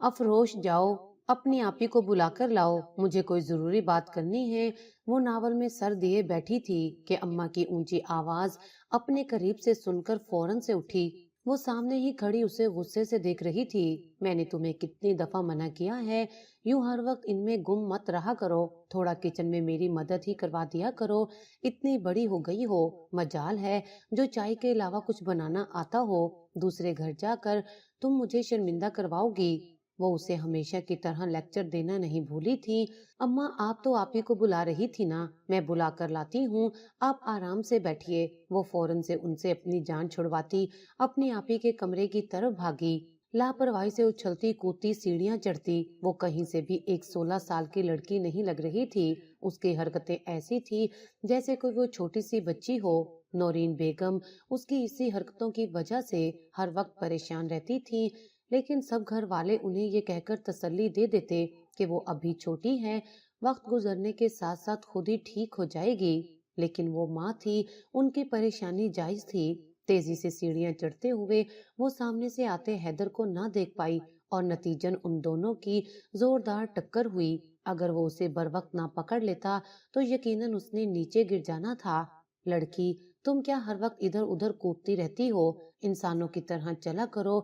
افروش جاؤ، اپنی آپی کو بلا کر لاؤ، مجھے کوئی ضروری بات کرنی ہے۔ وہ ناول میں سر دیے بیٹھی تھی کہ اماں کی اونچی آواز اپنے قریب سے سن کر فوراً سے اٹھی۔ وہ سامنے ہی کھڑی اسے غصے سے دیکھ رہی تھی۔ میں نے تمہیں کتنی دفعہ منع کیا ہے، یوں ہر وقت ان میں گم مت رہا کرو، تھوڑا کچن میں میری مدد ہی کروا دیا کرو، اتنی بڑی ہو گئی ہو، مجال ہے جو چائے کے علاوہ کچھ بنانا آتا ہو، دوسرے گھر جا کر تم مجھے شرمندہ کرواؤ گی۔ وہ اسے ہمیشہ کی طرح لیکچر دینا نہیں بھولی تھی۔ اماں آپ تو آپی کو بلا رہی تھی نا، میں بلا کر لاتی ہوں، آپ آرام سے بیٹھیے۔ وہ فوراً سے ان سے اپنی جان چھڑواتی اپنی آپی کے کمرے کی طرف بھاگی، لاپرواہی سے اچھلتی کودتی سیڑھیاں چڑھتی۔ وہ کہیں سے بھی ایک 16 سال کی لڑکی نہیں لگ رہی تھی، اس کی حرکتیں ایسی تھی جیسے کوئی وہ چھوٹی سی بچی ہو۔ نورین بیگم اس کی اسی حرکتوں کی وجہ سے ہر وقت پریشان رہتی تھی، لیکن سب گھر والے انہیں یہ کہہ کر تسلی دے دیتے کہ وہ ابھی چھوٹی ہے، وقت گزرنے کے ساتھ ساتھ خود ہی ٹھیک ہو جائے گی۔ لیکن وہ ماں تھی، ان کی پریشانی جائز تھی۔ تیزی سے سیڑھیاں چڑھتے ہوئے وہ سامنے سے آتے حیدر کو نہ دیکھ پائی اور نتیجن ان دونوں کی زوردار ٹکر ہوئی۔ اگر وہ اسے بر وقت نہ پکڑ لیتا تو یقیناً اس نے نیچے گر جانا تھا۔ لڑکی، تم کیا ہر وقت ادھر ادھر کودتی رہتی ہو، انسانوں کی طرح چلا کرو۔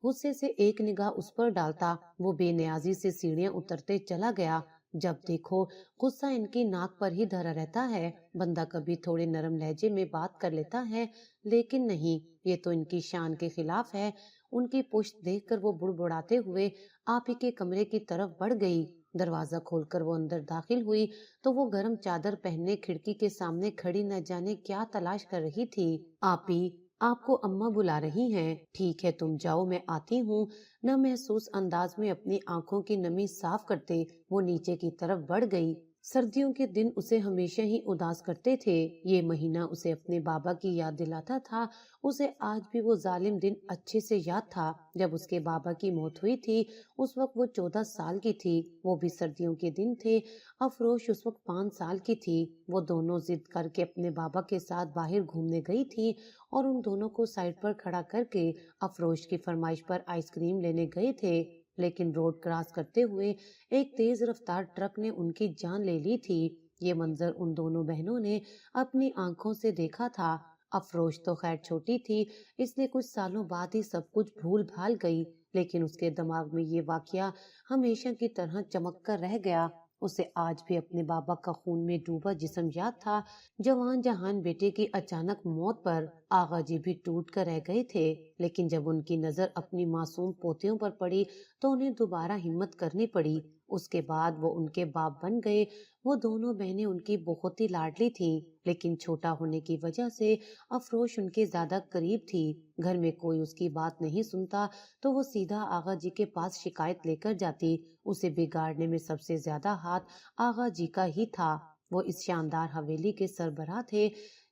غصے سے ایک نگاہ اس پر ڈالتا وہ بے نیازی سے سیڑھیاں اترتے چلا گیا۔ جب دیکھو غصہ ان کی ناک پر ہی دھرا رہتا ہے، بندہ کبھی تھوڑے نرم لہجے میں بات کر لیتا ہے، لیکن نہیں، یہ تو ان کی شان کے خلاف ہے۔ ان کی پشت دیکھ کر وہ بڑبڑاتے ہوئے آپی کے کمرے کی طرف بڑھ گئی۔ دروازہ کھول کر وہ اندر داخل ہوئی تو وہ گرم چادر پہنے کھڑکی کے سامنے کھڑی نہ جانے کیا تلاش کر رہی تھی۔ آپی، آپ کو اماں بلا رہی ہیں۔ ٹھیک ہے تم جاؤ، میں آتی ہوں۔ نہ محسوس انداز میں اپنی آنکھوں کی نمی صاف کرتے وہ نیچے کی طرف بڑھ گئی۔ سردیوں کے دن اسے ہمیشہ ہی اداس کرتے تھے، یہ مہینہ اسے اپنے بابا کی یاد دلاتا تھا۔ اسے آج بھی وہ ظالم دن اچھے سے یاد تھا جب اس کے بابا کی موت ہوئی تھی۔ اس وقت وہ 14 سال کی تھی، وہ بھی سردیوں کے دن تھے۔ افروش اس وقت 5 سال کی تھی۔ وہ دونوں ضد کر کے اپنے بابا کے ساتھ باہر گھومنے گئی تھی اور ان دونوں کو سائڈ پر کھڑا کر کے افروش کی فرمائش پر آئس کریم لینے گئے تھے، لیکن روڈ کراس کرتے ہوئے ایک تیز رفتار ٹرک نے ان کی جان لے لی تھی۔ یہ منظر ان دونوں بہنوں نے اپنی آنکھوں سے دیکھا تھا۔ افروش تو خیر چھوٹی تھی، اس لیے کچھ سالوں بعد ہی سب کچھ بھول بھال گئی، لیکن اس کے دماغ میں یہ واقعہ ہمیشہ کی طرح چمک کر رہ گیا۔ اسے آج بھی اپنے بابا کا خون میں ڈوبا جسم یاد تھا۔ جوان جہان بیٹے کی اچانک موت پر آغا جی بھی ٹوٹ کر رہ گئے تھے، لیکن جب ان کی نظر اپنی معصوم پوتیوں پر پڑی تو انہیں دوبارہ ہمت کرنی پڑی۔ اس کے بعد وہ ان کے باپ بن گئے۔ وہ دونوں بہنیں ان کی بہت ہی لاڈلی تھیں، لیکن چھوٹا ہونے کی وجہ سے افروش ان کے زیادہ قریب تھی۔ گھر میں کوئی اس کی بات نہیں سنتا تو وہ سیدھا آغا جی کے پاس شکایت لے کر جاتی۔ اسے بگاڑنے میں سب سے زیادہ ہاتھ آغا جی کا ہی تھا۔ وہ اس شاندار حویلی کے سربراہ تھے،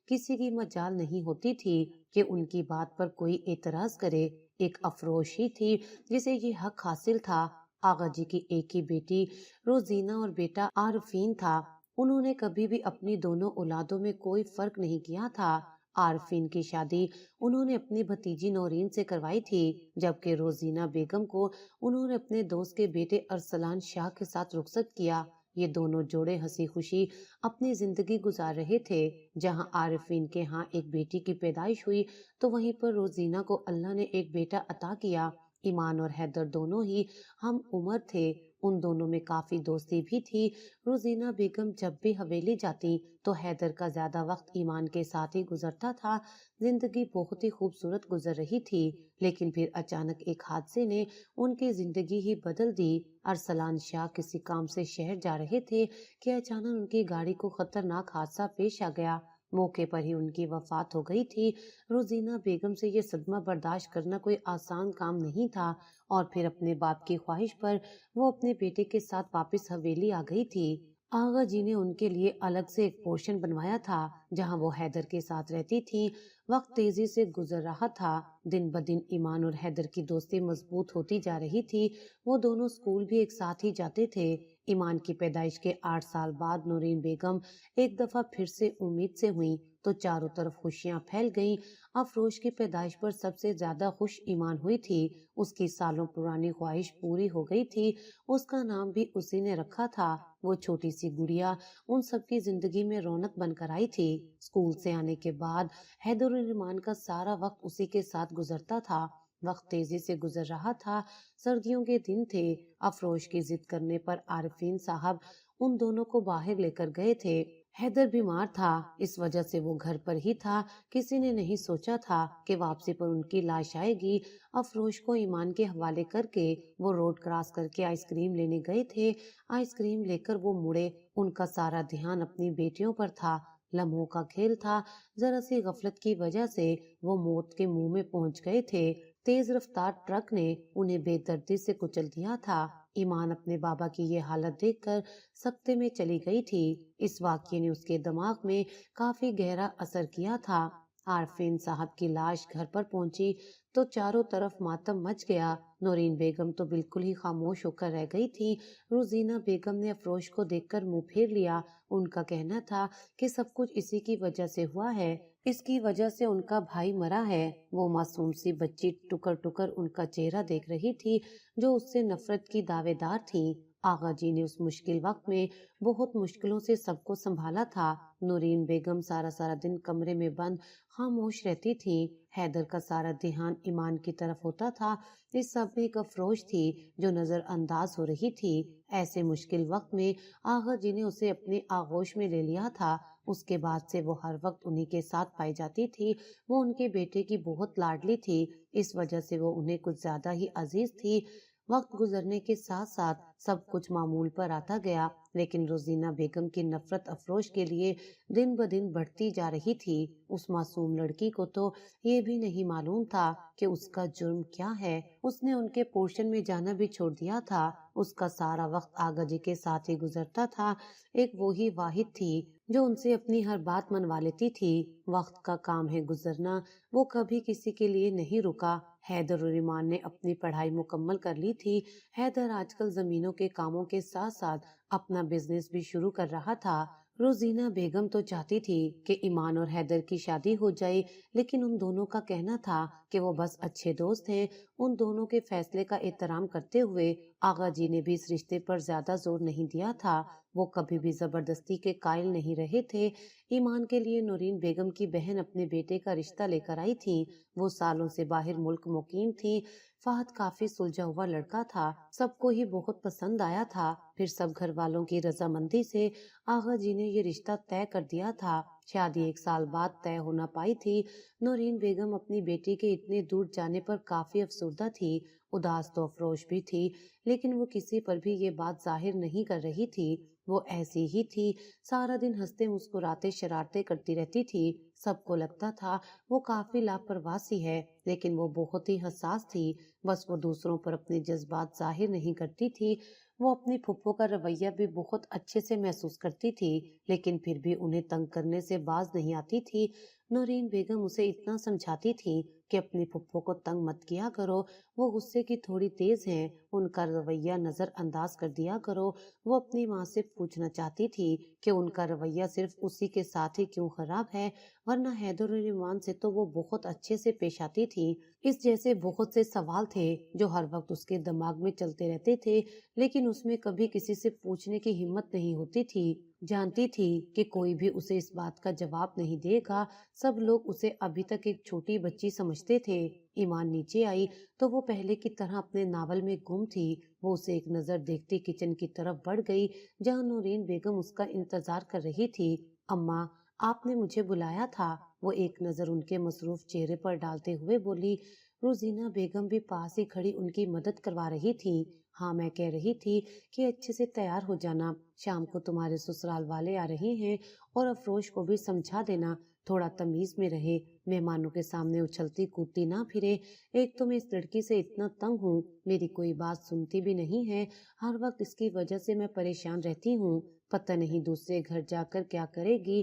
کسی کی مجال نہیں ہوتی تھی کہ ان کی بات پر کوئی اعتراض کرے۔ ایک افروش ہی تھی جسے یہ حق حاصل تھا۔ آغا جی کی ایک ہی بیٹی روزینہ اور بیٹا عارفین تھا۔ انہوں نے کبھی بھی اپنی دونوں اولادوں میں کوئی فرق نہیں کیا تھا۔ عارفین کی شادی انہوں نے اپنی بھتیجی نورین سے کروائی تھی، جبکہ روزینہ بیگم کو انہوں نے اپنے دوست کے بیٹے ارسلان شاہ کے ساتھ رخصت کیا۔ یہ دونوں جوڑے ہنسی خوشی اپنی زندگی گزار رہے تھے۔ جہاں عارفین کے ہاں ایک بیٹی کی پیدائش ہوئی تو وہیں پر روزینہ کو اللہ نے ایک بیٹا عطا کیا۔ ایمان اور حیدر دونوں ہی ہم عمر تھے، ان دونوں میں کافی دوستی بھی تھی۔ روزینہ بیگم جب بھی حویلی جاتی تو حیدر کا زیادہ وقت ایمان کے ساتھ ہی گزرتا تھا۔ زندگی بہت ہی خوبصورت گزر رہی تھی، لیکن پھر اچانک ایک حادثے نے ان کی زندگی ہی بدل دی۔ ارسلان شاہ کسی کام سے شہر جا رہے تھے کہ اچانک ان کی گاڑی کو خطرناک حادثہ پیش آ گیا۔ موقع پر ہی ان کی وفات ہو گئی تھی۔ روزینہ بیگم سے یہ صدمہ برداشت کرنا کوئی آسان کام نہیں تھا، اور پھر اپنے باپ کی خواہش پر وہ اپنے بیٹے کے ساتھ واپس حویلی آ گئی تھی۔ آغا جی نے ان کے لیے الگ سے ایک پورشن بنوایا تھا جہاں وہ حیدر کے ساتھ رہتی تھی۔ وقت تیزی سے گزر رہا تھا، دن بدن ایمان اور حیدر کی دوستی مضبوط ہوتی جا رہی تھی۔ وہ دونوں اسکول بھی ایک ساتھ ہی جاتے تھے۔ ایمان کی پیدائش کے 8 سال بعد نورین بیگم ایک دفعہ پھر سے امید سے ہوئیں۔ تو चारों तरफ खुशियां फैल गईं। अफरोज की पैदाइश पर सबसे ज्यादा खुश ईमान हुई थी। उसकी सालों पुरानी ख्वाहिश पूरी हो गई थी। उसका नाम भी उसी ने रखा था। वो छोटी सी गुड़िया उन सबकी जिंदगी में रौनक बनकर आई थी। स्कूल से आने के बाद हैदर और ईमान का सारा वक्त उसी के साथ गुजरता था। वक्त तेजी से गुजर रहा था। सर्दियों के दिन थे। अफरोज की जिद करने पर आरिफीन साहब उन दोनों को बाहर लेकर गए थे। हैदर बीमार था, इस वजह से वो घर पर ही था। किसी ने नहीं सोचा था कि वापसी पर उनकी लाश आएगी। अफरोज को ईमान के हवाले करके वो रोड क्रॉस करके आइसक्रीम लेने गए थे। आइसक्रीम लेकर वो मुड़े। उनका सारा ध्यान अपनी बेटियों पर था। लम्हों का खेल था। जरा सी गफलत की वजह से वो मौत के मुंह में पहुंच गए थे। तेज रफ्तार ट्रक ने उन्हें बेदर्दी से कुचल दिया था। ईमान अपने बाबा की ये हालत देखकर सख्ते में चली गई थी। इस वाकये ने उसके दिमाग में काफी गहरा असर किया था। आरफीन साहब की लाश घर पर पहुंची तो चारों तरफ मातम मच गया। नौरीन बेगम तो बिल्कुल ही खामोश होकर रह गई थी। रोजीना बेगम ने अफरोज को देखकर मुंह फेर लिया। उनका कहना था कि सब कुछ इसी की वजह से हुआ है। इसकी वजह से उनका भाई मरा है। वो मासूम सी बच्ची टुकर टुकर उनका चेहरा देख रही थी, जो उससे नफरत की दावेदार थी। आगा जी ने उस मुश्किल वक्त में बहुत मुश्किलों से सबको संभाला था। नूरीन बेगम सारा सारा दिन कमरे में बंद खामोश रहती थी। हैदर का सारा ध्यान ईमान की तरफ होता था। इस सब में एक अफरोज थी जो नजर अंदाज हो रही थी। ऐसे मुश्किल वक्त में आगा जी ने उसे अपने आगोश में ले लिया था। उसके बाद से वो हर वक्त उन्हीं के साथ पाई जाती थी। वो उनके बेटे की बहुत लाडली थी। इस वजह से वो उन्हें कुछ ज्यादा ही अजीज थी। वक्त गुजरने के साथ साथ सब कुछ मामूल पर आता गया, लेकिन रोजीना बेगम की नफरत अफरोज के लिए दिन ब दिन बढ़ती जा रही थी। उस मासूम लड़की को तो ये भी नहीं मालूम था कि उसका जुर्म क्या है। उसने उनके पोर्शन में जाना भी छोड़ दिया था। उसका सारा वक्त आगा जी के साथ ही गुजरता था। एक वो ही वाहिद थी जो उनसे अपनी हर बात मनवा लेती थी। वक्त का काम है गुजरना, वो कभी किसी के लिए नहीं रुका। हैदर और ईमान ने अपनी पढ़ाई मुकम्मल कर ली थी। हैदर आजकल जमीनों के कामों के साथ साथ अपना बिजनेस भी शुरू कर रहा था। रोजीना बेगम तो चाहती थी कि ईमान और हैदर की शादी हो जाए, लेकिन उन दोनों का कहना था कि वो बस अच्छे दोस्त हैं। उन दोनों के फैसले का एहतराम करते हुए आगा जी ने भी इस रिश्ते पर ज्यादा जोर नहीं दिया था। वो कभी भी जबरदस्ती के कायल नहीं रहे थे। ईमान के लिए नूरीन बेगम की बहन अपने बेटे का रिश्ता लेकर आई थी। वो सालों से बाहर मुल्क मुकीम थी। फहद काफी सुलझा हुआ लड़का था। सबको ही बहुत पसंद आया था। फिर सब घर वालों की रजामंदी से आगा जी ने ये रिश्ता तय कर दिया था। शादी 1 साल बाद तय होना पाई थी। नूरीन बेगम अपनी बेटी के इतने दूर जाने पर काफी अफसरदा थी। उदास तो अफरोज भी थी, लेकिन वो किसी पर भी ये बात जाहिर नहीं कर रही थी। वो ऐसी ही थी, सारा दिन हंसते मुस्कुराते शरारतें करती रहती थी। सबको लगता था वो काफी लापरवाह सी है, लेकिन वो बहुत ही हसास थी। बस वो दूसरों पर अपने जज्बात जाहिर नहीं करती थी। वो अपनी फुप्पो का रवैया भी बहुत अच्छे से महसूस करती थी, लेकिन फिर भी उन्हें तंग करने से बाज नहीं आती थी। नूरीन बेगम उसे इतना समझाती थी कि अपनी फुप्पो को तंग मत किया करो, वो गुस्से की थोड़ी तेज हैं, उनका रवैया नजर अंदाज कर दिया करो। वो अपनी माँ से पूछना चाहती थी कि उनका रवैया सिर्फ उसी के साथ ही क्यों खराब है, वरना हैदर और ईमान से तो वो बहुत अच्छे से पेश आती थी। इस जैसे बहुत से सवाल थे जो हर वक्त उसके दिमाग में चलते रहते थे, लेकिन उसमें कभी किसी से पूछने की हिम्मत नहीं होती थी। जानती थी कि कोई भी उसे इस बात का जवाब नहीं देगा। सब लोग उसे अभी तक एक छोटी बच्ची समझते थे। ईमान नीचे आई तो वो पहले की तरह अपने नावल में गुम थी। वो उसे एक नजर देखती किचन की तरफ बढ़ गई, जहाँ नूरीन बेगम उसका इंतजार कर रही थी। अम्मा, आपने मुझे बुलाया था? वो एक नजर उनके मसरूफ चेहरे पर डालते हुए बोली। रोजीना बेगम भी पास ही खड़ी उनकी मदद करवा रही थी। हाँ, मैं कह रही थी कि अच्छे से तैयार हो जाना, शाम को तुम्हारे ससुराल वाले आ रहे हैं, और अफरोज को भी समझा देना थोड़ा तमीज में रहे, मेहमानों के सामने उछलती कूदती ना फिरे। एक तो मैं इस लड़की से इतना तंग हूँ, मेरी कोई बात सुनती भी नहीं है। हर वक्त इसकी वजह से मैं परेशान रहती हूँ। पता नहीं दूसरे घर जाकर क्या करेगी।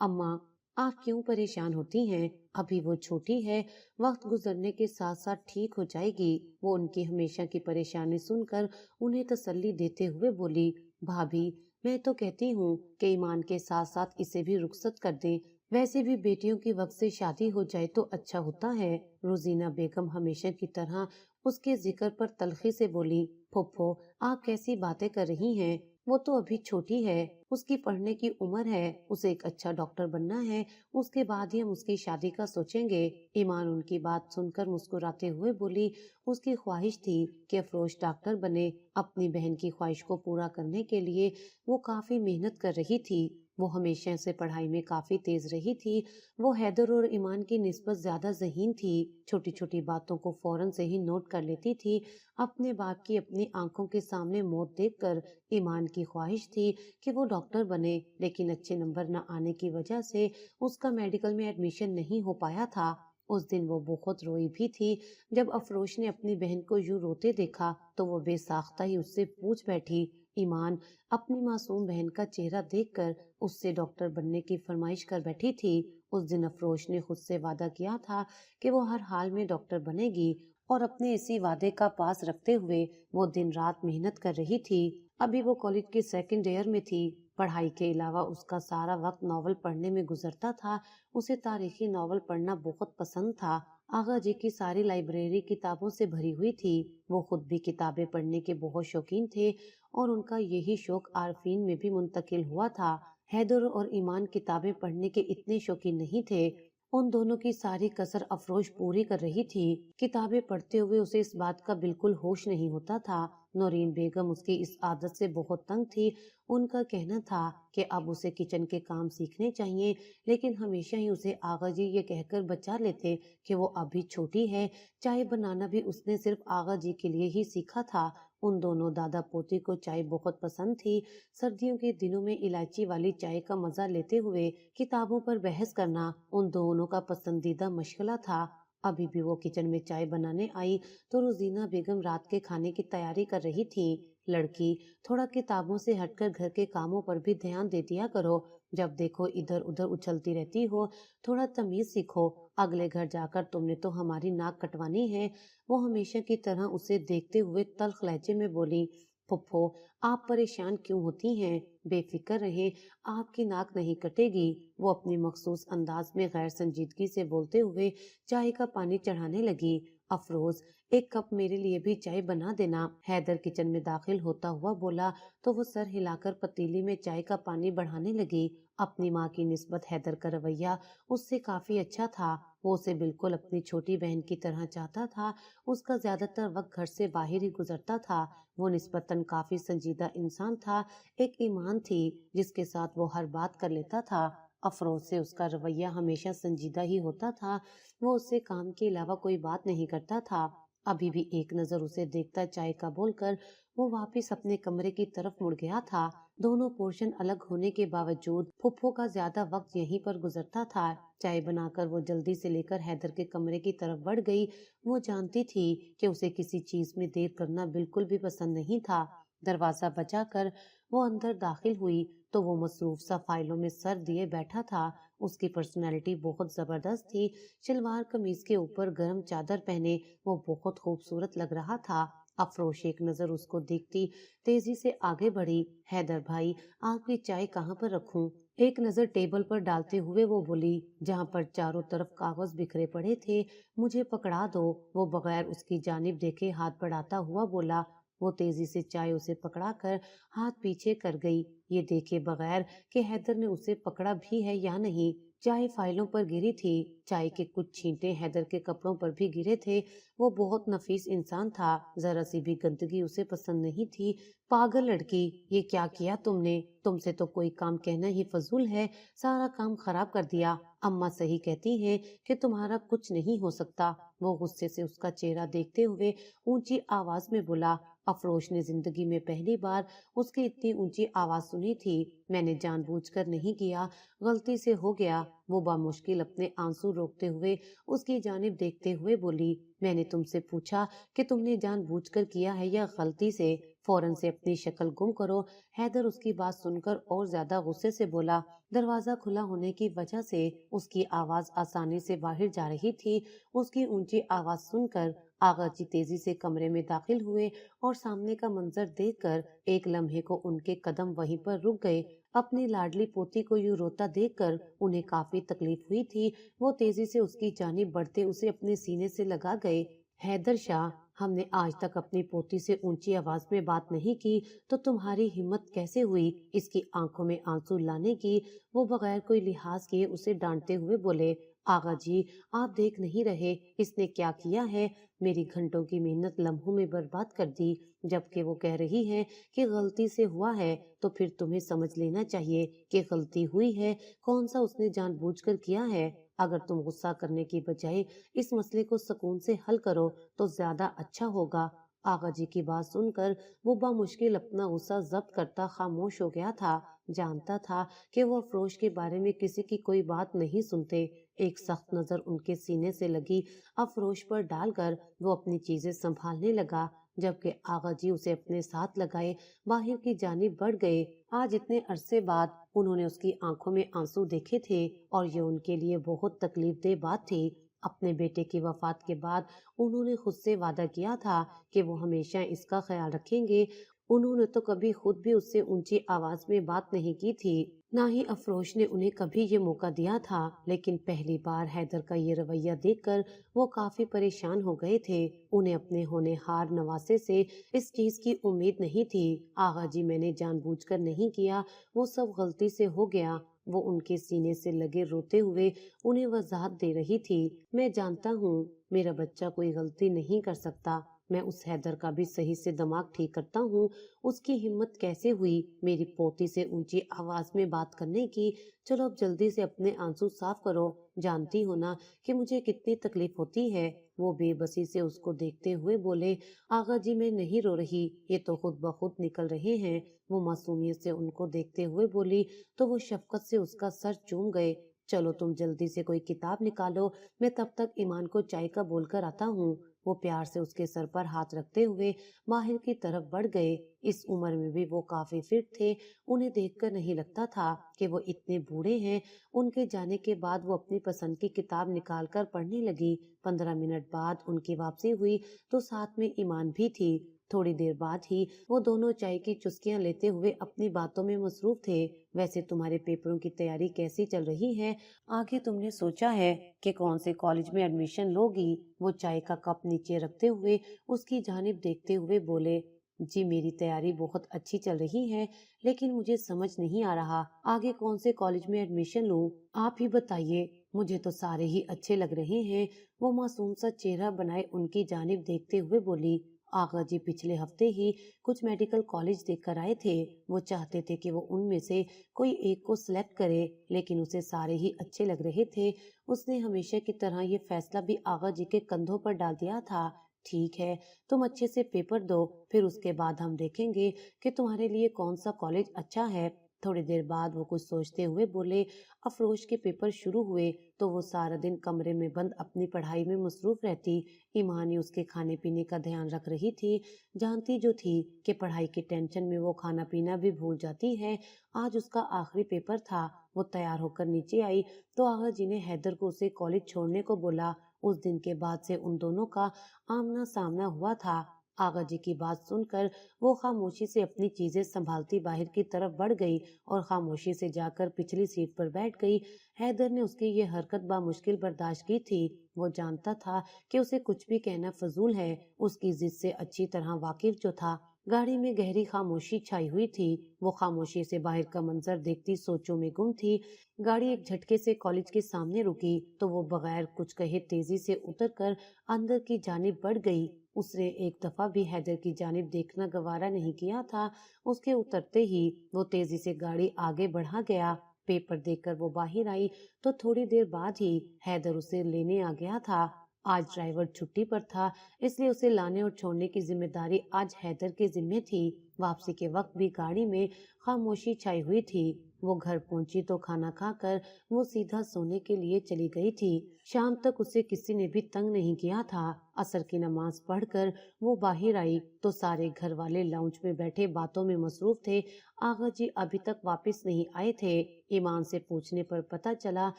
अम्मा, आप क्यों परेशान होती हैं? अभी वो छोटी है, वक्त गुजरने के साथ साथ ठीक हो जाएगी। वो उनकी हमेशा की परेशानी सुनकर उन्हें तसल्ली देते हुए बोली। भाभी, मैं तो कहती हूँ कि ईमान के साथ साथ इसे भी रुखसत कर दें। वैसे भी बेटियों की वक्त से शादी हो जाए तो अच्छा होता है। रोजीना बेगम हमेशा की तरह उसके जिक्र पर तलखी से बोली, फुफ्फो, आप कैसी बातें कर रही हैं? वो तो अभी छोटी है, उसकी पढ़ने की उम्र है, उसे एक अच्छा डॉक्टर बनना है, उसके बाद ही हम उसकी शादी का सोचेंगे। ईमान उनकी बात सुनकर मुस्कुराते हुए बोली, उसकी ख्वाहिश थी कि अफरोज डॉक्टर बने। अपनी बहन की ख्वाहिश को पूरा करने के लिए वो काफी मेहनत कर रही थी। वो हमेशा से पढ़ाई में काफी तेज रही थी। वो हैदर और ईमान की निस्बत ज्यादा ज़हीन थी। छोटी छोटी बातों को फौरन से ही नोट कर लेती थी। अपने बाप की अपनी आंखों के सामने मौत देखकर ईमान की ख्वाहिश थी कि वो डॉक्टर बने, लेकिन अच्छे नंबर न आने की वजह से उसका मेडिकल में एडमिशन नहीं हो पाया था। उस दिन वो बहुत रोई भी थी। जब अफरोश ने अपनी बहन को यूं रोते देखा तो वो बेसाख्ता ही उससे पूछ बैठी, ईमान अपनी मासूम बहन का चेहरा देखकर उससे डॉक्टर बनने की फरमाइश कर बैठी थी। उस दिन अफरोश ने खुद से वादा किया था कि वो हर हाल में डॉक्टर बनेगी, और अपने इसी वादे का पास रखते हुए वो दिन रात मेहनत कर रही थी। अभी वो कॉलेज के सेकंड ईयर में थी। पढ़ाई के अलावा उसका सारा वक्त नॉवल पढ़ने में गुजरता था। उसे तारीखी नॉवल पढ़ना बहुत पसंद था। आगा जी की सारी लाइब्रेरी किताबों से भरी हुई थी। वो खुद भी किताबें पढ़ने के बहुत शौकीन थे और उनका यही शौक आरफीन में भी मुंतकिल हुआ था। हैदर और ईमान किताबें पढ़ने के इतने शौकीन नहीं थे। उन दोनों की सारी कसर अफरोज पूरी कर रही थी। किताबें पढ़ते हुए उसे इस बात का बिल्कुल होश नहीं होता था। नौरीन बेगम उसकी इस आदत से बहुत तंग थी। उनका कहना था कि अब उसे किचन के काम सीखने चाहिए, लेकिन हमेशा ही उसे आगा जी ये कहकर बचा लेते कि वो अभी छोटी है। चाय बनाना भी उसने सिर्फ आगा जी के लिए ही सीखा था। उन दोनों दादा पोती को चाय बहुत पसंद थी। सर्दियों के दिनों में इलायची वाली चाय का मजा लेते हुए किताबों पर बहस करना उन दोनों का पसंदीदा मशगला था। अभी भी वो किचन में चाय बनाने आई तो रोजीना बेगम रात के खाने की तैयारी कर रही थी। लड़की, थोड़ा किताबों से हटकर घर के कामों पर भी ध्यान दे दिया करो। जब देखो इधर उधर उछलती रहती हो। थोड़ा तमीज सीखो। अगले घर जाकर तुमने तो हमारी नाक कटवानी है। वो हमेशा की तरह उसे देखते हुए तल्ख लहजे में बोली, फुफ्फो, आप परेशान क्यों होती हैं? बेफिक्र रहे, आपकी नाक नहीं कटेगी। वो अपनी मखसूस अंदाज में गैर संजीदगी से बोलते हुए चाय का पानी चढ़ाने लगी। अफरोज, एक कप मेरे लिए भी चाय बना देना। हैदर किचन में दाखिल होता हुआ बोला तो वो सर हिलाकर पतीली में चाय का पानी बढ़ाने लगी। अपनी माँ की निस्बत हैदर का रवैया उससे काफी अच्छा था। वो उसे बिल्कुल अपनी छोटी बहन की तरह चाहता था। उसका ज्यादातर वक्त घर से बाहर ही गुजरता था। वो निस्बतन काफी संजीदा इंसान था। एक ईमान थी जिसके साथ वो हर बात कर लेता था। अफरोज से उसका रवैया हमेशा संजीदा ही होता था। वो उससे काम के अलावा कोई बात नहीं करता था। अभी भी एक नजर उसे देखता चाय का बोलकर वो वापस अपने कमरे की तरफ मुड़ गया था। दोनों पोर्शन अलग होने के बावजूद फुफ्फो का ज्यादा वक्त यहीं पर गुजरता था। चाय बनाकर वो जल्दी से लेकर हैदर के कमरे की तरफ बढ़ गई। वो जानती थी कि उसे किसी चीज में देर करना बिल्कुल भी पसंद नहीं था। दरवाजा बजाकर वो अंदर दाखिल हुई तो वो मसरूफ सा फाइलों में सर दिए बैठा था। उसकी पर्सनैलिटी बहुत जबरदस्त थी। शलवार कमीज के ऊपर गर्म चादर पहने वो बहुत खूबसूरत लग रहा था। अफरोश एक नजर उसको देखती तेजी से आगे बढ़ी। हैदर भाई, आपकी चाय कहाँ पर रखूं? एक नजर टेबल पर डालते हुए वो बोली, जहाँ पर चारों तरफ कागज बिखरे पड़े थे। मुझे पकड़ा दो। वो बगैर उसकी जानिब देखे हाथ बढ़ाता हुआ बोला। वो तेजी से चाय उसे पकड़ा कर हाथ पीछे कर गई, ये देखे बगैर कि हैदर ने उसे पकड़ा भी है या नहीं। चाय फाइलों पर गिरी थी। चाय के कुछ छींटे हैदर के कपड़ों पर भी गिरे थे। वो बहुत नफीस इंसान था। जरा सी भी गंदगी उसे पसंद नहीं थी। पागल लड़की, ये क्या किया तुमने? तुमसे तो कोई काम कहना ही फजूल है। सारा काम खराब कर दिया। अम्मा सही कहती हैं कि तुम्हारा कुछ नहीं हो सकता। वो गुस्से से उसका चेहरा देखते हुए ऊंची आवाज में बोला। अफरोश ने जिंदगी में पहली बार उसकी इतनी ऊंची आवाज सुनी थी। मैंने जानबूझकर नहीं किया, गलती से हो गया। वो बामुश्किल अपने आंसू रोकते हुए उसकी जानिब देखते हुए बोली, मैंने तुमसे पूछा कि तुमने जानबूझकर किया है या गलती से? फौरन से अपनी शक्ल गुम करो। हैदर उसकी बात सुनकर और ज्यादा गुस्से से बोला। दरवाजा खुला होने की वजह से उसकी आवाज आसानी से बाहर जा रही थी। उसकी ऊंची आवाज सुनकर आगा जी तेजी से कमरे में दाखिल हुए और सामने का मंजर देखकर एक लम्हे को उनके कदम वहीं पर रुक गए। अपनी लाडली पोती को यूं रोता देखकर उन्हें काफी तकलीफ हुई थी। वो तेजी से उसकी जानिब बढ़ते उसे अपने सीने से लगा गए। हैदर शाह, हमने आज तक अपनी पोती से ऊंची आवाज में बात नहीं की, तो तुम्हारी हिम्मत कैसे हुई इसकी आंखों में आंसू लाने की? वो बगैर कोई लिहाज किए उसे डांटते हुए बोले। आगा जी, आप देख नहीं रहे इसने क्या किया है? मेरी घंटों की मेहनत लम्हों में बर्बाद कर दी। जबकि वो कह रही है कि गलती से हुआ है, तो फिर तुम्हें समझ लेना चाहिए कि गलती हुई है। कौन सा उसने जानबूझकर किया है? अगर तुम गुस्सा करने की बजाय इस मसले को सुकून से हल करो तो ज्यादा अच्छा होगा। आगा जी की बात सुनकर वो बामुश्किल अपना गुस्सा जब्त करता खामोश हो गया था। जानता था कि वो अफरोज के बारे में किसी की कोई बात नहीं सुनते। एक सख्त नजर उनके सीने से लगी अफरोज पर डालकर वो अपनी चीजें संभालने लगा, जबकि आगा जी उसे अपने साथ लगाए बाहर की जानिब बढ़ गए। आज इतने अरसे बाद उन्होंने उसकी आंखों में आंसू देखे थे और ये उनके लिए बहुत तकलीफ दे बात थी। अपने बेटे की वफात के बाद उन्होंने खुद से वादा किया था कि वो हमेशा इसका ख्याल रखेंगे। उन्होंने तो कभी खुद भी उससे ऊंची आवाज में बात नहीं की थी, ना ही अफरोज ने उन्हें कभी ये मौका दिया था। लेकिन पहली बार हैदर का ये रवैया देखकर वो काफी परेशान हो गए थे। उन्हें अपने होनहार नवासे से इस चीज की उम्मीद नहीं थी। आगा जी, मैंने जानबूझकर नहीं किया, वो सब गलती से हो गया। वो उनके सीने से लगे रोते हुए उन्हें वजाहत दे रही थी। मैं जानता हूँ मेरा बच्चा कोई गलती नहीं कर सकता। मैं उस हैदर का भी सही से दिमाग ठीक करता हूँ। उसकी हिम्मत कैसे हुई मेरी पोती से ऊंची आवाज में बात करने की? चलो अब जल्दी से अपने आंसू साफ करो। जानती हो ना कि मुझे कितनी तकलीफ होती है। वो बेबसी से उसको देखते हुए बोले। आगा जी, मैं नहीं रो रही, ये तो खुद ब खुद निकल रहे हैं। वो मासूमियत से उनको देखते हुए बोली तो वो शफकत से उसका सर चूम गए। चलो तुम जल्दी से कोई किताब निकालो, मैं तब तक ईमान को चाय का बोलकर आता हूँ। वो प्यार से उसके सर पर हाथ रखते हुए माहिर की तरफ बढ़ गए। इस उम्र में भी वो काफी फिट थे। उन्हें देखकर नहीं लगता था कि वो इतने बूढ़े हैं। उनके जाने के बाद वो अपनी पसंद की किताब निकालकर पढ़ने लगी। 15 मिनट बाद उनकी वापसी हुई तो साथ में ईमान भी थी। थोड़ी देर बाद ही वो दोनों चाय की चुस्कियां लेते हुए अपनी बातों में मसरूफ थे। वैसे तुम्हारे पेपरों की तैयारी कैसी चल रही है? आगे तुमने सोचा है कि कौन से कॉलेज में एडमिशन लोगी? वो चाय का कप नीचे रखते हुए उसकी जानिब देखते हुए बोले। जी, मेरी तैयारी बहुत अच्छी चल रही है, लेकिन मुझे समझ नहीं आ रहा आगे कौन से कॉलेज में एडमिशन लूं। आप ही बताइए, मुझे तो सारे ही अच्छे लग रहे हैं। वो मासूम सा चेहरा बनाए उनकी जानिब देखते हुए बोली। आगा जी पिछले हफ्ते ही कुछ मेडिकल कॉलेज देखकर आए थे। वो चाहते थे कि वो उनमें से कोई एक को सिलेक्ट करे, लेकिन उसे सारे ही अच्छे लग रहे थे। उसने हमेशा की तरह ये फैसला भी आगा जी के कंधों पर डाल दिया था। ठीक है, तुम अच्छे से पेपर दो, फिर उसके बाद हम देखेंगे कि तुम्हारे लिए कौन सा कॉलेज अच्छा है। थोड़ी देर बाद वो कुछ सोचते हुए बोले। अफरोज के पेपर शुरू हुए तो वो सारा दिन कमरे में बंद अपनी पढ़ाई में मसरूफ रहती। ईमानी उसके खाने पीने का ध्यान रख रही थी। जानती जो थी कि पढ़ाई की टेंशन में वो खाना पीना भी भूल जाती है। आज उसका आखिरी पेपर था। वो तैयार होकर नीचे आई तो आगा जी ने हैदर को उसे कॉलेज छोड़ने को बोला। उस दिन के बाद से उन दोनों का आमना सामना हुआ था। आगा जी की बात सुनकर वो खामोशी से अपनी चीजें संभालती बाहर की तरफ बढ़ गई और खामोशी से जाकर पिछली सीट पर बैठ गई। हैदर ने उसकी ये हरकत बामुश्किल बर्दाश्त की थी। वो जानता था कि उसे कुछ भी कहना फजूल है। उसकी जिद से अच्छी तरह वाकिफ जो था। गाड़ी में गहरी खामोशी छाई हुई थी। वो खामोशी से बाहर का मंजर देखती सोचों में गुम थी। गाड़ी एक झटके से कॉलेज के सामने रुकी तो वो बगैर कुछ कहे तेजी से उतरकर अंदर की जानिब बढ़ गई। उसने एक दफा भी हैदर की जानिब देखना गवारा नहीं किया था। उसके उतरते ही वो तेजी से गाड़ी आगे बढ़ा गया। पेपर देखकर वो बाहर आई तो थोड़ी देर बाद ही हैदर उसे लेने आ गया था। आज ड्राइवर छुट्टी पर था, इसलिए उसे लाने और छोड़ने की जिम्मेदारी आज हैदर के जिम्मे थी। वापसी के वक्त भी गाड़ी में खामोशी छाई हुई थी। वो घर पहुंची तो खाना खाकर वो सीधा सोने के लिए चली गई थी। शाम तक उसे किसी ने भी तंग नहीं किया था। असर की नमाज पढ़कर वो बाहर आई तो सारे घर वाले लाउंज में बैठे बातों में मसरूफ थे। आगा जी अभी तक वापस नहीं आए थे। ईमान से पूछने पर पता चला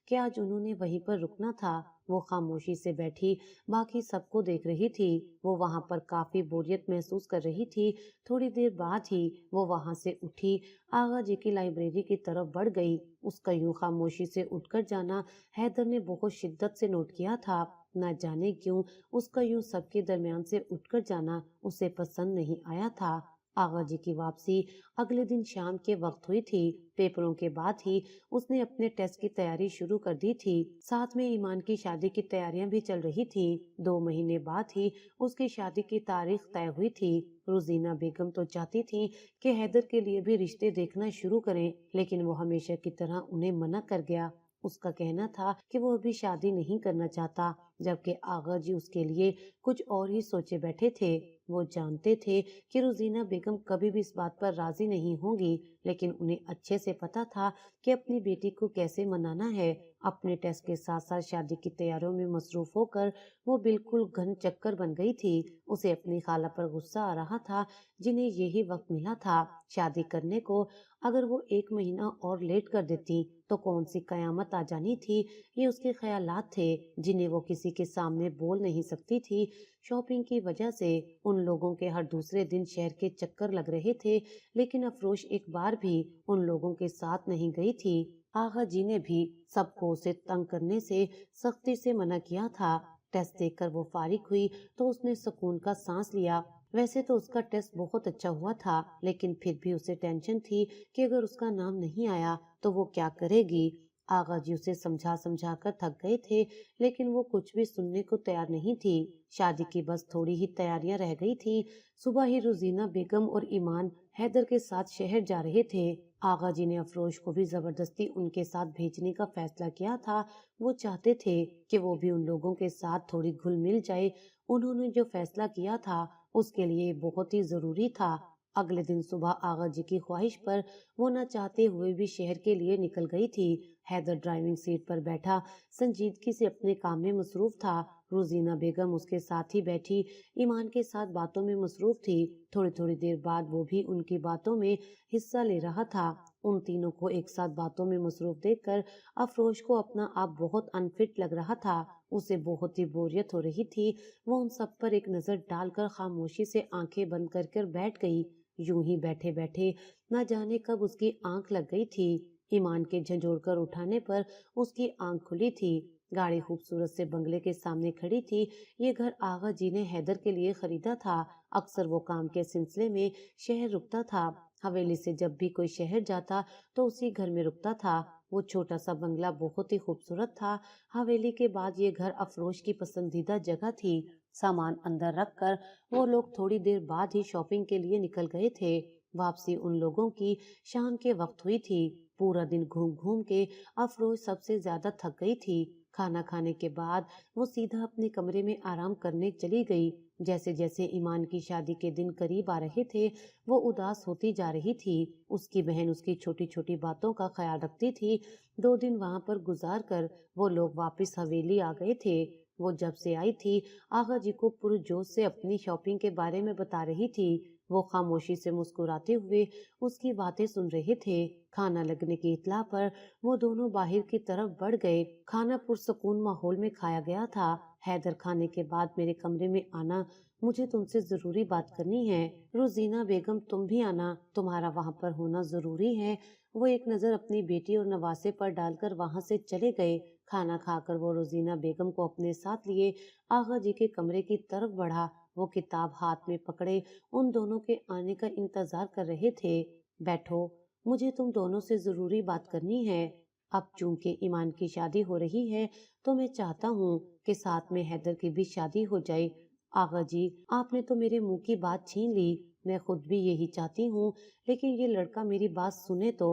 कि आज उन्होंने वहीं पर रुकना था। वो खामोशी से बैठी बाकी सबको देख रही थी। वो वहां पर काफी बोरियत महसूस कर रही थी। थोड़ी देर बाद ही वो वहां से उठी, आगा जी की लाइब्रेरी की तरफ बढ़ गई। उसका यूं खामोशी से उठकर जाना हैदर ने बहुत शिद्दत से नोट किया था। न जाने क्यों उसका यूं सबके दरमियान से उठकर जाना उसे पसंद नहीं आया था। आगा जी की वापसी अगले दिन शाम के वक्त हुई थी। पेपरों के बाद ही उसने अपने टेस्ट की तैयारी शुरू कर दी थी। साथ में ईमान की शादी की तैयारियां भी चल रही थी। 2 महीने बाद ही उसकी शादी की तारीख तय हुई थी। रोजीना बेगम तो चाहती थी कि हैदर के लिए भी रिश्ते देखना शुरू करें, लेकिन वो हमेशा की तरह उन्हें मना कर गया। उसका कहना था कि वो अभी शादी नहीं करना चाहता, जबकि आगा जी उसके लिए कुछ और ही सोचे बैठे थे। वो जानते थे कि रोजीना बेगम कभी भी इस बात पर राजी नहीं होंगी, लेकिन उन्हें अच्छे से पता था कि अपनी बेटी को कैसे मनाना है। अपने टेस्ट के साथ साथ शादी की तैयारियों में मसरूफ होकर वो बिल्कुल घन चक्कर बन गई थी। उसे अपनी खाला पर गुस्सा आ रहा था, जिन्हें यही वक्त मिला था शादी करने को। अगर वो 1 महीना और लेट कर देती तो कौन सी कयामत आ जानी थी। ये उसके ख्यालात थे जिन्हें वो किसी के सामने बोल नहीं सकती थी। शॉपिंग की वजह से उन लोगों के हर दूसरे दिन शहर के चक्कर लग रहे थे, लेकिन अफरोश एक बार भी उन लोगों के साथ नहीं गई थी। आगा जी ने भी सबको उसे तंग करने से सख्ती से मना किया था। टेस्ट देखकर वो फारिग हुई तो उसने सुकून का सांस लिया। वैसे तो उसका टेस्ट बहुत अच्छा हुआ था, लेकिन फिर भी उसे टेंशन थी कि अगर उसका नाम नहीं आया तो वो क्या करेगी। आगा जी उसे समझा समझा कर थक गए थे, लेकिन वो कुछ भी सुनने को तैयार नहीं थी। शादी की बस थोड़ी ही तैयारियां रह गई थी। सुबह ही रोजीना बेगम और ईमान हैदर के साथ शहर जा रहे थे। आगा जी ने अफरोश को भी जबरदस्ती उनके साथ भेजने का फैसला किया था। वो चाहते थे कि वो भी उन लोगों के साथ थोड़ी घुल मिल जाए। उन्होंने जो फैसला किया था उसके लिए बहुत ही जरूरी था। अगले दिन सुबह आगा जी की ख्वाहिश पर वो न चाहते हुए भी शहर के लिए निकल गई थी। हैदर ड्राइविंग सीट पर बैठा संजीदगी से अपने काम में मसरूफ था। रोजीना बेगम उसके साथ ही बैठी ईमान के साथ बातों में मसरूफ थी। थोड़ी थोड़ी देर बाद वो भी उनकी बातों में हिस्सा ले रहा था। उन तीनों को एक साथ बातों में मसरूफ देखकर अफरोश को अपना आप बहुत अनफिट लग रहा था। उसे बहुत ही बोरियत हो रही थी। वो उन सब पर एक नजर डालकर खामोशी से आंखें बंद कर बैठ गई। यूं ही बैठे बैठे न जाने कब उसकी आंख लग गई थी। ईमान के झंझोड़ कर उठाने पर उसकी आंख खुली थी। गाड़ी खूबसूरत से बंगले के सामने खड़ी थी। ये घर आगा जी ने हैदर के लिए खरीदा था। अक्सर वो काम के सिलसिले में शहर रुकता था। हवेली से जब भी कोई शहर जाता तो उसी घर में रुकता था। वो छोटा सा बंगला बहुत ही खूबसूरत था। हवेली के बाद ये घर अफरोश की पसंदीदा जगह थी। सामान अंदर रखकर वो लोग थोड़ी देर बाद ही शॉपिंग के लिए निकल गए थे। वापसी उन लोगों की शाम के वक्त हुई थी। पूरा दिन घूम घूम के अफरोज सबसे ज्यादा थक गई थी। खाना खाने के बाद वो सीधा अपने कमरे में आराम करने चली गई। जैसे जैसे ईमान की शादी के दिन करीब आ रहे थे वो उदास होती जा रही थी। उसकी बहन उसकी छोटी छोटी बातों का ख्याल रखती थी। 2 दिन वहां पर गुजार कर वो लोग वापस हवेली आ गए थे। वो जब से आई थी आगा जी को पुरजोश से अपनी शॉपिंग के बारे में बता रही थी। वो खामोशी से मुस्कुराते हुए उसकी बातें सुन रहे थे। खाना लगने की इत्ला पर वो दोनों बाहर की तरफ बढ़ गए। खाना पुरसकून माहौल में खाया गया था। हैदर, खाने के बाद मेरे कमरे में आना, मुझे तुमसे जरूरी बात करनी है। रोजीना बेगम, तुम भी आना, तुम्हारा वहाँ पर होना जरूरी है। वो एक नजर अपनी बेटी और नवासे पर डालकर वहां से चले गए। खाना खाकर वो रोजीना बेगम को अपने साथ लिए आगा जी के कमरे की तरफ बढ़ा। वो किताब हाथ में पकड़े उन दोनों के आने का इंतजार कर रहे थे। बैठो, मुझे तुम दोनों से जरूरी बात करनी है। अब चूंकि ईमान की शादी हो रही है तो मैं चाहता हूँ कि साथ में हैदर की भी शादी हो जाए। आगा जी, आपने तो मेरे मुंह की बात छीन ली। मैं खुद भी यही चाहती हूँ, लेकिन ये लड़का मेरी बात सुने तो।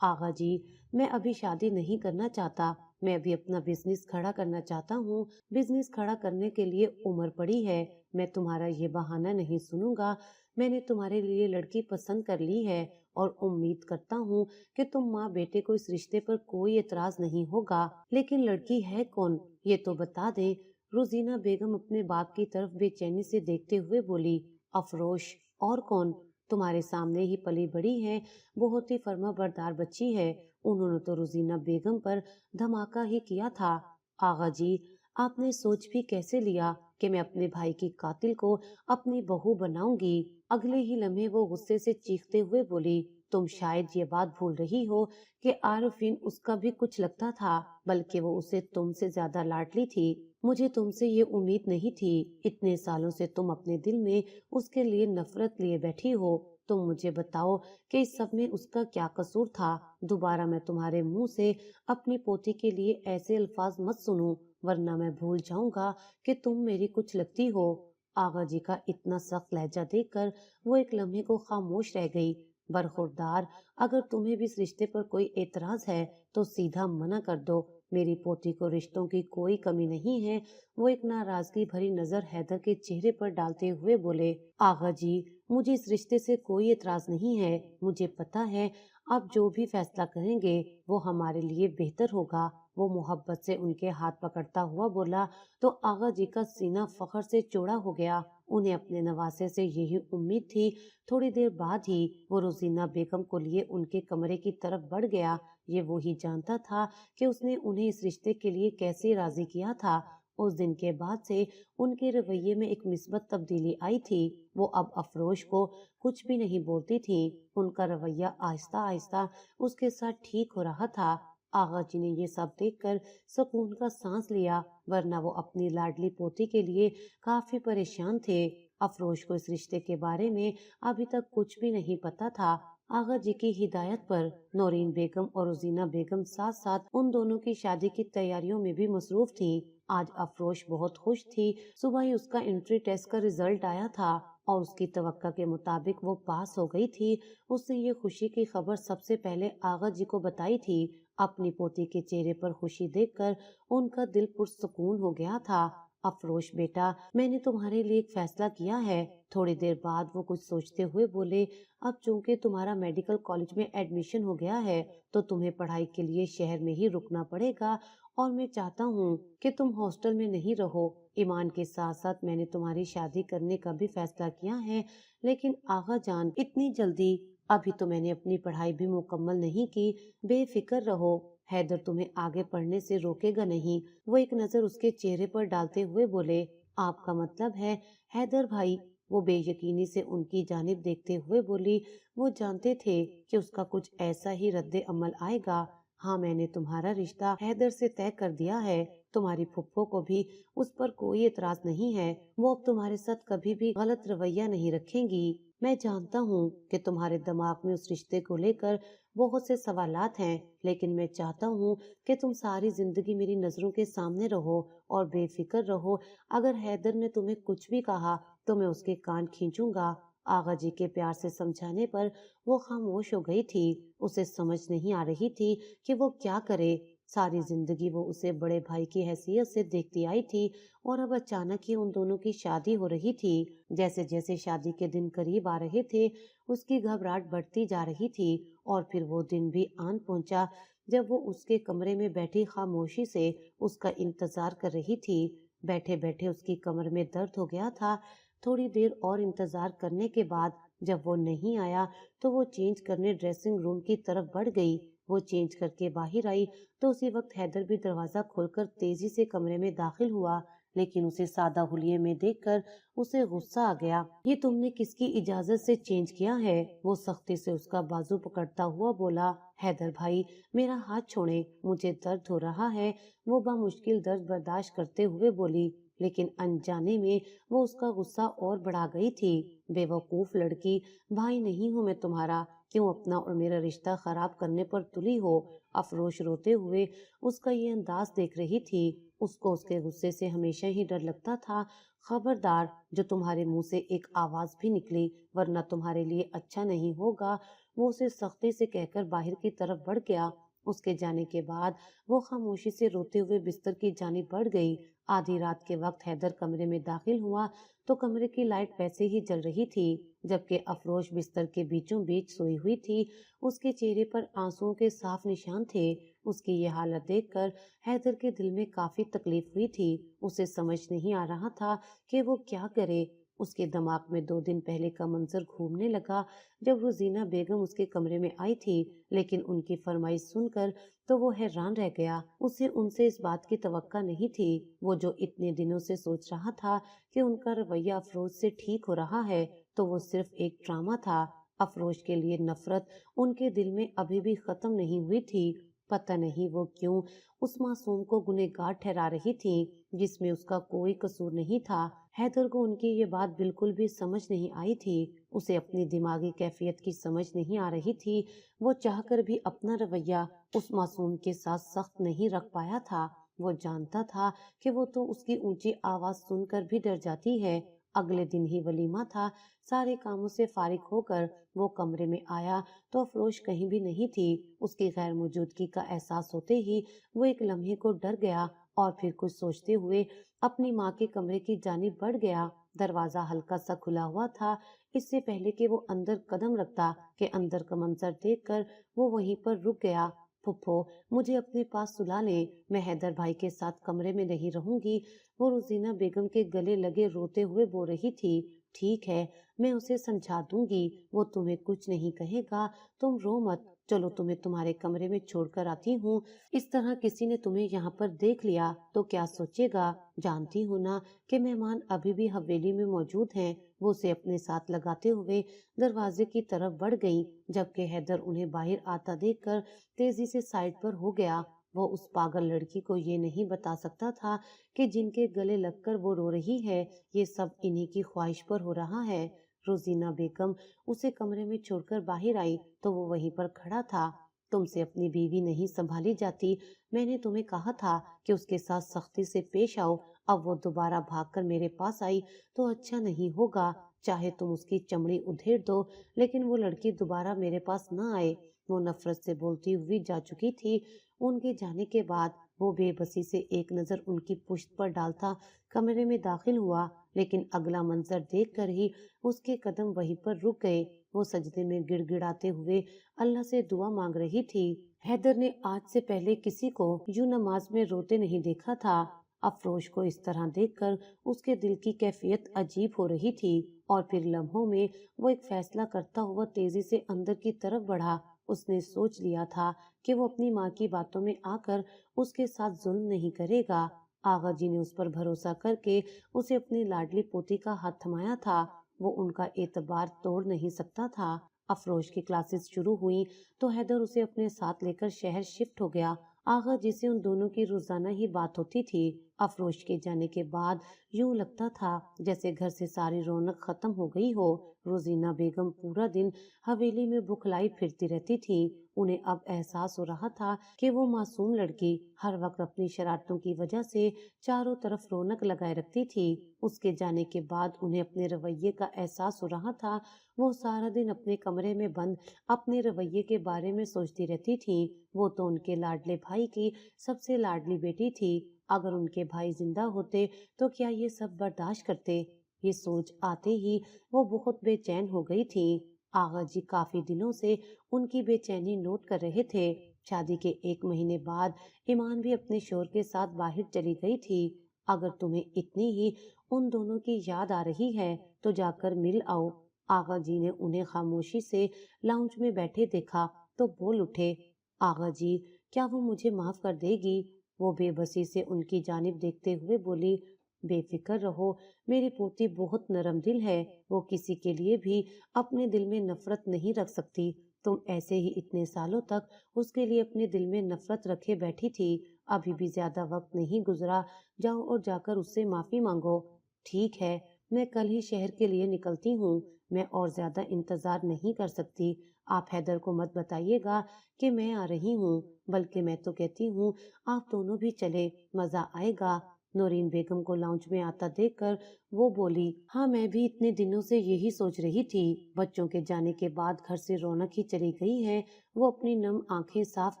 आगा जी, मैं अभी शादी नहीं करना चाहता। मैं अभी अपना बिजनेस खड़ा करना चाहता हूँ। बिजनेस खड़ा करने के लिए उम्र पड़ी है। मैं तुम्हारा ये बहाना नहीं सुनूंगा। मैंने तुम्हारे लिए लड़की पसंद कर ली है और उम्मीद करता हूँ कि तुम माँ बेटे को इस रिश्ते पर कोई एतराज नहीं होगा। लेकिन लड़की है कौन, ये तो बता दे। रोजीना बेगम अपने बाप की तरफ बेचैनी से देखते हुए बोली, अफरोश, और कौन? तुम्हारे सामने ही पली बड़ी है, बहुत ही फर्मा बरदार बच्ची है। उन्होंने तो रोजीना बेगम पर धमाका ही किया था। आगा जी, आपने सोच भी कैसे लिया कि मैं अपने भाई की कातिल को अपनी बहू बनाऊंगी? अगले ही लम्हे वो गुस्से से चीखते हुए बोली, तुम शायद ये बात भूल रही हो कि आरफीन उसका भी कुछ लगता था, बल्कि वो उसे तुमसे ज्यादा लाडली थी। मुझे तुमसे ये उम्मीद नहीं थी। इतने सालों से तुम अपने दिल में उसके लिए नफरत लिए बैठी हो। तुम मुझे बताओ कि इस सब में उसका क्या कसूर था? दोबारा मैं तुम्हारे मुंह से अपनी पोती के लिए ऐसे अल्फाज मत सुनूं, वरना मैं भूल जाऊंगा कि तुम मेरी कुछ लगती हो। आगा जी का इतना सख्त लहजा देखकर वो एक लम्हे को खामोश रह गई। बरखुरदार, अगर तुम्हें भी इस रिश्ते पर कोई एतराज है तो सीधा मना कर दो। मेरी पोती को रिश्तों की कोई कमी नहीं है। वो एक नाराजगी भरी नजर हैदर के चेहरे पर डालते हुए बोले, आगा जी, मुझे इस रिश्ते से कोई एतराज नहीं है। मुझे पता है आप जो भी फैसला करेंगे वो हमारे लिए बेहतर होगा। वो मोहब्बत से उनके हाथ पकड़ता हुआ बोला तो आगा जी का सीना फखर से चौड़ा हो गया। उन्हें अपने नवासे से यही उम्मीद थी। थोड़ी देर बाद ही वो रोजीना बेगम को लिए उनके कमरे की तरफ बढ़ गया। ये वो ही जानता था कि उसने उन्हें इस रिश्ते के लिए कैसे राजी किया था। उस दिन के बाद से उनके रवैये में एक मिस्बत तब्दीली आई थी। वो अब अफरोश को कुछ भी नहीं बोलती थी। उनका रवैया आहिस्ता आहिस्ता उसके साथ ठीक हो रहा था। आगा जी ने ये सब देखकर सुकून का सांस लिया, वरना वो अपनी लाडली पोती के लिए काफी परेशान थे। अफरोश को इस रिश्ते के बारे में अभी तक कुछ भी नहीं पता था। आगा जी की हिदायत पर नौरीन बेगम और रोजीना बेगम साथ साथ उन दोनों की शादी की तैयारियों में भी मसरूफ थी। आज अफरोश बहुत खुश थी। सुबह ही उसका एंट्री टेस्ट का रिजल्ट आया था और उसकी तवक्का के मुताबिक वो पास हो गई थी। उसने ये खुशी की खबर सबसे पहले आगा जी को बताई थी। अपनी पोती के चेहरे पर खुशी देखकर उनका दिल पुरसुकून हो गया था। अफरोश बेटा, मैंने तुम्हारे लिए एक फैसला किया है। थोड़ी देर बाद वो कुछ सोचते हुए बोले, अब चूंकि तुम्हारा मेडिकल कॉलेज में एडमिशन हो गया है तो तुम्हें पढ़ाई के लिए शहर में ही रुकना पड़ेगा, और मैं चाहता हूँ कि तुम हॉस्टल में नहीं रहो। ईमान के साथ साथ मैंने तुम्हारी शादी करने का भी फैसला किया है। लेकिन आगा जान, इतनी जल्दी? अभी तो मैंने अपनी पढ़ाई भी मुकम्मल नहीं की। बेफिक्र रहो, हैदर तुम्हें आगे पढ़ने से रोकेगा नहीं। वो एक नजर उसके चेहरे पर डालते हुए बोले, आपका मतलब है हैदर भाई? वो बेयकीनी से उनकी जानिब देखते हुए बोली, वो जानते थे कि उसका कुछ ऐसा ही रद्द अमल आएगा। हाँ, मैंने तुम्हारा रिश्ता हैदर से तय कर दिया है। तुम्हारी फुप्पो को भी उस पर कोई एतराज नहीं है। वो अब तुम्हारे साथ कभी भी गलत रवैया नहीं रखेंगी। मैं जानता हूँ कि तुम्हारे दिमाग में उस रिश्ते को लेकर बहुत से सवालात हैं, लेकिन मैं चाहता हूँ कि तुम सारी जिंदगी मेरी नजरों के सामने रहो और बेफिक्र रहो। अगर हैदर ने तुम्हें कुछ भी कहा तो मैं उसके कान खींचूंगा। आगा जी के प्यार से समझाने पर वो खामोश हो गई थी। उसे समझ नहीं आ रही थी कि वो क्या करे। सारी जिंदगी वो उसे बड़े भाई की हैसियत से देखती आई थी और अब अचानक ही उन दोनों की शादी हो रही थी। जैसे जैसे शादी के दिन करीब आ रहे थे उसकी घबराहट बढ़ती जा रही थी। और फिर वो दिन भी आन पहुंचा जब वो उसके कमरे में बैठी खामोशी से उसका इंतजार कर रही थी। बैठे बैठे उसकी कमर में दर्द हो गया था। थोड़ी देर और इंतजार करने के बाद जब वो नहीं आया तो वो चेंज करने ड्रेसिंग रूम की तरफ बढ़ गई। वो चेंज करके बाहर आई तो उसी वक्त हैदर भी दरवाजा खोलकर तेजी से कमरे में दाखिल हुआ, लेकिन उसे सादा हुलिये में देखकर उसे गुस्सा आ गया। ये तुमने किसकी इजाजत से चेंज किया है? वो सख्ती से उसका बाजू पकड़ता हुआ बोला। हैदर भाई, मेरा हाथ छोड़े, मुझे दर्द हो रहा है। वो बामुश्किल दर्द बर्दाश्त करते हुए बोली, लेकिन अनजाने में वो उसका गुस्सा और बढ़ा गई थी। बेवकूफ लड़की, भाई नहीं हूँ मैं तुम्हारा, क्यों अपना और मेरा रिश्ता खराब करने पर तुली हो? अफरोश रोते हुए उसका ये अंदाज देख रही थी। उसको उसके गुस्से से हमेशा ही डर लगता था। खबरदार, जो तुम्हारे मुंह से एक आवाज भी निकली वरना तुम्हारे लिए अच्छा नहीं होगा। वो उसे सख्ती से कहकर बाहर की तरफ बढ़ गया। اس کے جانے کے بعد وہ خاموشی سے روتے ہوئے بستر کی جانب بڑھ گئی۔ آدھی رات کے وقت حیدر کمرے میں داخل ہوا تو کمرے کی لائٹ ویسے ہی جل رہی تھی، جبکہ افروش بستر کے بیچوں بیچ سوئی ہوئی تھی۔ اس کے چہرے پر آنسوؤں کے صاف نشان تھے۔ اس کی یہ حالت دیکھ کر حیدر کے دل میں کافی تکلیف ہوئی تھی۔ اسے سمجھ نہیں آ رہا تھا کہ وہ کیا کرے۔ اس کے دماغ میں 2 دن پہلے کا منظر گھومنے لگا جب روزینہ بیگم اس کے کمرے میں آئی تھی، لیکن ان کی فرمائش سن کر تو وہ حیران رہ گیا۔ اسے ان سے اس بات کی توقع نہیں تھی۔ وہ جو اتنے دنوں سے سوچ رہا تھا کہ ان کا رویہ افروز سے ٹھیک ہو رہا ہے، تو وہ صرف ایک ڈرامہ تھا۔ افروز کے لیے نفرت ان کے دل میں ابھی بھی ختم نہیں ہوئی تھی۔ پتہ نہیں وہ کیوں اس معصوم کو گنہگار ٹھہرا رہی تھی جس میں اس کا کوئی قصور نہیں تھا۔ حیدر کو ان کی یہ بات بالکل بھی سمجھ نہیں آئی تھی۔ اسے اپنی دماغی کیفیت کی سمجھ نہیں آ رہی تھی۔ وہ چاہ کر بھی اپنا رویہ اس معصوم کے ساتھ سخت نہیں رکھ پایا تھا۔ وہ جانتا تھا کہ وہ تو اس کی اونچی آواز سن کر بھی ڈر جاتی ہے۔ اگلے دن ہی ولیمہ تھا۔ سارے کاموں سے فارغ ہو کر وہ کمرے میں آیا تو افروش کہیں بھی نہیں تھی۔ اس کی غیر موجودگی کا احساس ہوتے ہی وہ ایک لمحے کو ڈر گیا اور پھر کچھ سوچتے ہوئے اپنی ماں کے کمرے کی جانب بڑھ گیا۔ دروازہ ہلکا سا کھلا ہوا تھا۔ اس سے پہلے کہ وہ اندر قدم رکھتا کہ اندر کا منظر دیکھ کر وہ وہیں پر رک گیا۔ پھپھو، مجھے اپنے پاس سلا لیں، میں حیدر بھائی کے ساتھ کمرے میں نہیں رہوں گی، وہ روزینہ بیگم کے گلے لگے روتے ہوئے بول رہی تھی۔ ٹھیک ہے، میں اسے سمجھا دوں گی، وہ تمہیں کچھ نہیں کہے گا، تم رو مت، چلو تمہیں تمہارے کمرے میں چھوڑ کر آتی ہوں۔ اس طرح کسی نے تمہیں یہاں پر دیکھ لیا تو کیا سوچے گا؟ جانتی ہو نا کہ مہمان ابھی بھی حویلی میں موجود ہیں۔ وہ اسے اپنے ساتھ لگاتے ہوئے دروازے کی طرف بڑھ گئی، جبکہ حیدر انہیں باہر آتا دیکھ کر تیزی سے سائڈ پر ہو گیا۔ وہ اس پاگل لڑکی کو یہ نہیں بتا سکتا تھا کہ جن کے گلے لگ کر وہ رو رہی ہے، یہ سب انہی کی خواہش پر ہو رہا ہے۔ روزینہ بیگم اسے کمرے میں چھوڑ کر باہر آئی تو وہ وہیں پر کھڑا تھا۔ تم سے اپنی بیوی نہیں سنبھالی جاتی، میں نے تمہیں کہا تھا کہ اس کے ساتھ سختی سے پیش آؤ، اب وہ دوبارہ بھاگ کر میرے پاس آئی تو اچھا نہیں ہوگا۔ چاہے تم اس کی چمڑی ادھیڑ دو لیکن وہ لڑکی دوبارہ میرے پاس نہ آئے۔ وہ نفرت سے بولتی ہوئی جا چکی تھی۔ ان کے جانے کے بعد وہ بے بسی سے ایک نظر ان کی پشت پر ڈالتا کمرے میں داخل ہوا، لیکن اگلا منظر دیکھ کر ہی اس کے قدم وہیں پر رک گئے۔ وہ سجدے میں گڑ گڑاتے ہوئے اللہ سے دعا مانگ رہی تھی۔ حیدر نے آج سے پہلے کسی کو یوں نماز میں روتے نہیں دیکھا تھا۔ افروش کو اس طرح دیکھ کر اس کے دل کی کیفیت عجیب ہو رہی تھی، اور پھر لمحوں میں وہ ایک فیصلہ کرتا ہوا تیزی سے اندر کی طرف بڑھا۔ اس نے سوچ لیا تھا کہ وہ اپنی ماں کی باتوں میں آ کر اس کے ساتھ ظلم نہیں کرے گا۔ آغا جی نے اس پر بھروسہ کر کے اسے اپنی لاڈلی پوتی کا ہاتھ تھمایا تھا، وہ ان کا اعتبار توڑ نہیں سکتا تھا۔ افروش کی کلاسز شروع ہوئی تو حیدر اسے اپنے ساتھ لے کر شہر شفٹ ہو گیا۔ آغا جی سے ان دونوں کی روزانہ ہی بات ہوتی تھی۔ افروش کے جانے کے بعد یوں لگتا تھا جیسے گھر سے ساری رونق ختم ہو گئی ہو۔ روزینہ بیگم پورا دن حویلی میں بکھلائی پھرتی رہتی تھی۔ انہیں اب احساس ہو رہا تھا کہ وہ معصوم لڑکی ہر وقت اپنی شرارتوں کی وجہ سے چاروں طرف رونق لگائے رکھتی تھی۔ اس کے جانے کے بعد انہیں اپنے رویے کا احساس ہو رہا تھا۔ وہ سارا دن اپنے کمرے میں بند اپنے رویے کے بارے میں سوچتی رہتی تھی۔ وہ تو ان کے لاڈلے بھائی کی سب سے لاڈلی بیٹی تھی۔ اگر ان کے بھائی زندہ ہوتے تو کیا یہ سب برداشت کرتے؟ یہ سوچ آتے ہی وہ بہت بے چین ہو گئی تھی۔ آغا جی کافی دنوں سے ان کی بے چینی نوٹ کر رہے تھے۔ شادی کے 1 مہینے بعد ایمان بھی اپنے شوہر کے ساتھ باہر چلی گئی تھی۔ اگر تمہیں اتنی ہی ان دونوں کی یاد آ رہی ہے تو جا کر مل آؤ۔ آغا جی نے انہیں خاموشی سے لاؤنج میں بیٹھے دیکھا تو بول اٹھے، آغا جی کیا وہ مجھے معاف کر دے گی؟ وہ بے بسی سے ان کی جانب دیکھتے ہوئے بولی، بے فکر رہو، میری پوتی بہت نرم دل ہے، وہ کسی کے لیے بھی اپنے دل میں نفرت نہیں رکھ سکتی۔ تم ایسے ہی اتنے سالوں تک اس کے لیے اپنے دل میں نفرت رکھے بیٹھی تھی، ابھی بھی زیادہ وقت نہیں گزرا، جاؤ اور جا کر اس سے معافی مانگو۔ ٹھیک ہے، میں کل ہی شہر کے لیے نکلتی ہوں، میں اور زیادہ انتظار نہیں کر سکتی۔ آپ حیدر کو مت بتائیے گا کہ میں آ رہی ہوں، بلکہ میں تو کہتی ہوں آپ دونوں بھی چلے، مزہ آئے گا۔ नौरीन बेगम को लाउंज में आता देखकर वो बोली, हाँ मैं भी इतने दिनों से यही सोच रही थी। बच्चों के जाने के बाद घर से रौनक ही चली गई है। वो अपनी नम आंखें साफ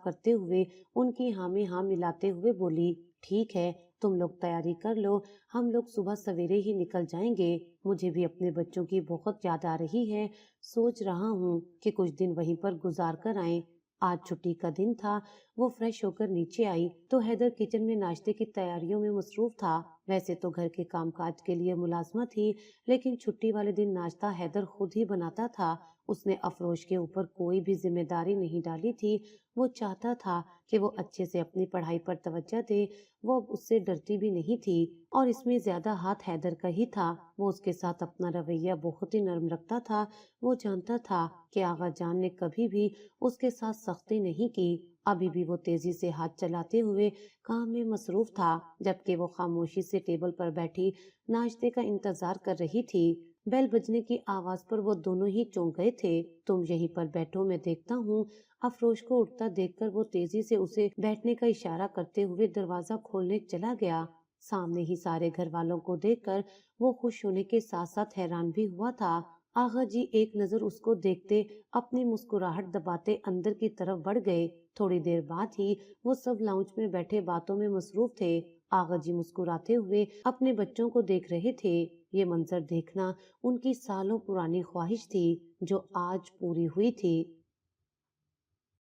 करते हुए उनकी हाँ में हाँ मिलाते हुए बोली, ठीक है, तुम लोग तैयारी कर लो, हम लोग सुबह सवेरे ही निकल जाएंगे। मुझे भी अपने बच्चों की बहुत याद आ रही है। सोच रहा हूँ कि कुछ दिन वहीं पर गुजार कर आएं। आज छुट्टी का दिन था। वो फ्रेश होकर नीचे आई तो हैदर किचन में नाश्ते की तैयारियों में मसरूफ था। वैसे तो घर के कामकाज के लिए मुलाजमा थी, लेकिन छुट्टी वाले दिन नाश्ता हैदर खुद ही बनाता था। उसने अफरोज के ऊपर कोई भी जिम्मेदारी नहीं डाली थी। वो चाहता था कि वो अच्छे से अपनी पढ़ाई पर तवज्जो दे। वो अब उससे डरती भी नहीं थी और इसमें ज्यादा हाथ हैदर का ही था। वो उसके साथ अपना रवैया बहुत ही नरम रखता था। वो जानता था कि आगा जान ने कभी भी उसके साथ सख्ती नहीं की। अभी भी वो तेजी से हाथ चलाते हुए काम में मसरूफ था, जबकि वो खामोशी से टेबल पर बैठी नाश्ते का इंतजार कर रही थी। बेल बजने की आवाज पर वो दोनों ही चौंक गए थे। तुम यहीं पर बैठो, मैं देखता हूँ। अफरोज को उठता देखकर वो तेजी से उसे बैठने का इशारा करते हुए दरवाजा खोलने चला गया। सामने ही सारे घर वालों को देखकर वो खुश होने के साथ साथ हैरान भी हुआ था। आगा जी एक नजर उसको देखते अपनी मुस्कुराहट दबाते अंदर की तरफ बढ़ गए। थोड़ी देर बाद ही वो सब लाउंज में बैठे बातों में मसरूफ थे। आगा जी मुस्कुराते हुए अपने बच्चों को देख रहे थे। ये मंजर देखना उनकी सालों पुरानी ख्वाहिश थी, जो आज पूरी हुई थी।